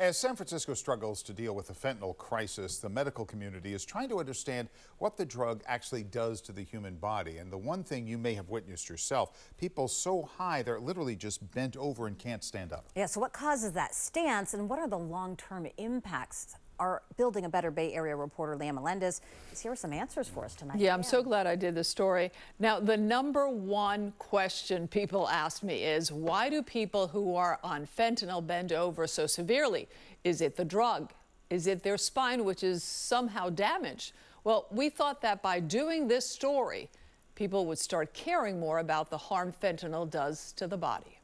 As San Francisco struggles to deal with the fentanyl crisis, the medical community is trying to understand what the drug actually does to the human body. And the one thing you may have witnessed yourself, people so high they're literally just bent over and can't stand up. Yeah, so what causes that stance and what are the long-term impacts? Our Building a Better Bay Area reporter, Leah Melendez, is here with some answers for us tonight. Yeah, I'm so glad I did this story. Now, the #1 question people ask me is, why do people who are on fentanyl bend over so severely? Is it the drug? Is it their spine, which is somehow damaged? Well, we thought that by doing this story, people would start caring more about the harm fentanyl does to the body.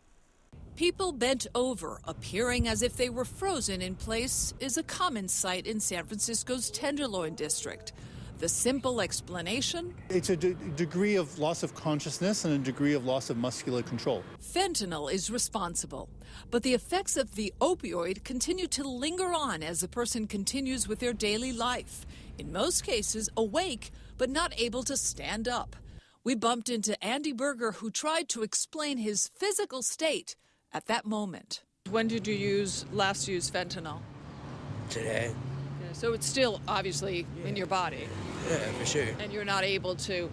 People bent over, appearing as if they were frozen in place, is a common sight in San Francisco's Tenderloin district. The simple explanation? It's a degree of loss of consciousness and a degree of loss of muscular control. Fentanyl is responsible, but the effects of the opioid continue to linger on as the person continues with their daily life, in most cases awake but not able to stand up. We bumped into Andy Berger, who tried to explain his physical state at that moment. When did you last use fentanyl? Today. Yeah, so it's still obviously in your body. Yeah, for sure. And you're not able to,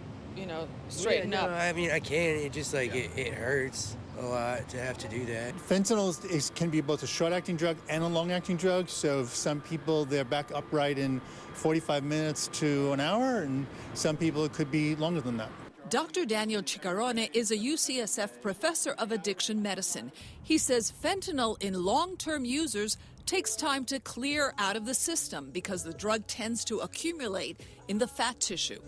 straighten up. I mean, I can. It just it hurts a lot to have to do that. Fentanyl can be both a short-acting drug and a long-acting drug. So some people, they're back upright in 45 minutes to an hour, and some people it could be longer than that. Dr. Daniel Ciccarone is a UCSF professor of addiction medicine. He says fentanyl in long-term users takes time to clear out of the system because the drug tends to accumulate in the fat tissue.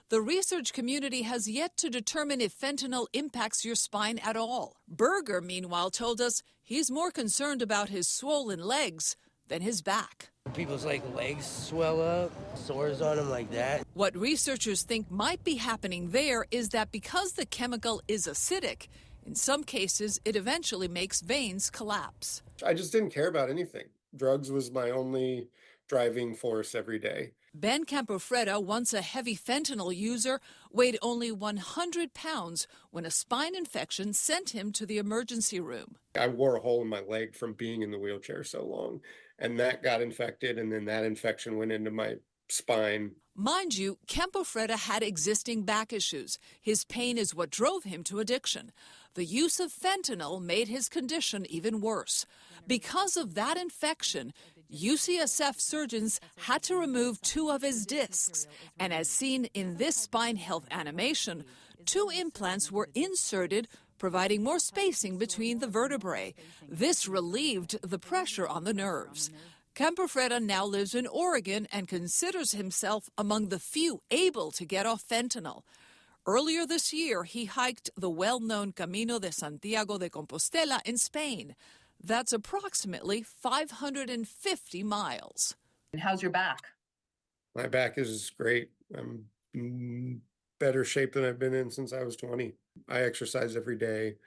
The research community has yet to determine if fentanyl impacts your spine at all. Berger, meanwhile, told us he's more concerned about his swollen legs than his back. People's legs swell up, sores on them like that. What researchers think might be happening there is that because the chemical is acidic, in some cases it eventually makes veins collapse. I just didn't care about anything. Drugs was my only driving force every day. Ben Campofreda, once a heavy fentanyl user, weighed only 100 pounds when a spine infection sent him to the emergency room. I wore a hole in my leg from being in the wheelchair so long, and that got infected, and then that infection went into my spine. Mind you, Campofreda had existing back issues. His pain is what drove him to addiction. The use of fentanyl made his condition even worse. Because of that infection, UCSF surgeons had to remove 2 of his discs. And as seen in this spine health animation, 2 implants were inserted, providing more spacing between the vertebrae. This relieved the pressure on the nerves. Campofreda now lives in Oregon and considers himself among the few able to get off fentanyl. Earlier this year, he hiked the well-known Camino de Santiago de Compostela in Spain. That's approximately 550 miles. And how's your back? My back is great. I'm in better shape than I've been in since I was 20. I exercise every day.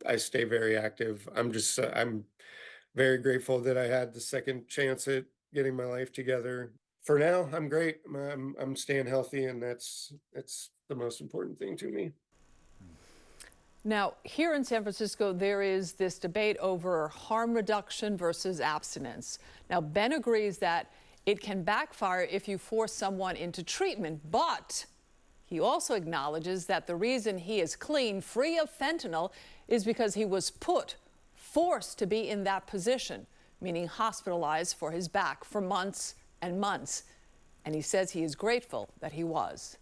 I stay very active. I'm very grateful that I had the second chance at getting my life together. For now, I'm great. I'm staying healthy, and that's the most important thing to me. Now, here in San Francisco, there is this debate over harm reduction versus abstinence. Now, Ben agrees that it can backfire if you force someone into treatment, but he also acknowledges that the reason he is clean, free of fentanyl, is because he was forced to be in that position, meaning hospitalized for his back for months and months. And he says he is grateful that he was.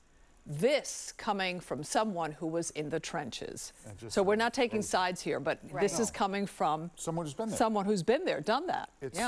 This coming from someone who was in the trenches. So we're not taking sides here, but this is coming from Someone who's been there. Someone who's been there, done that. Yeah.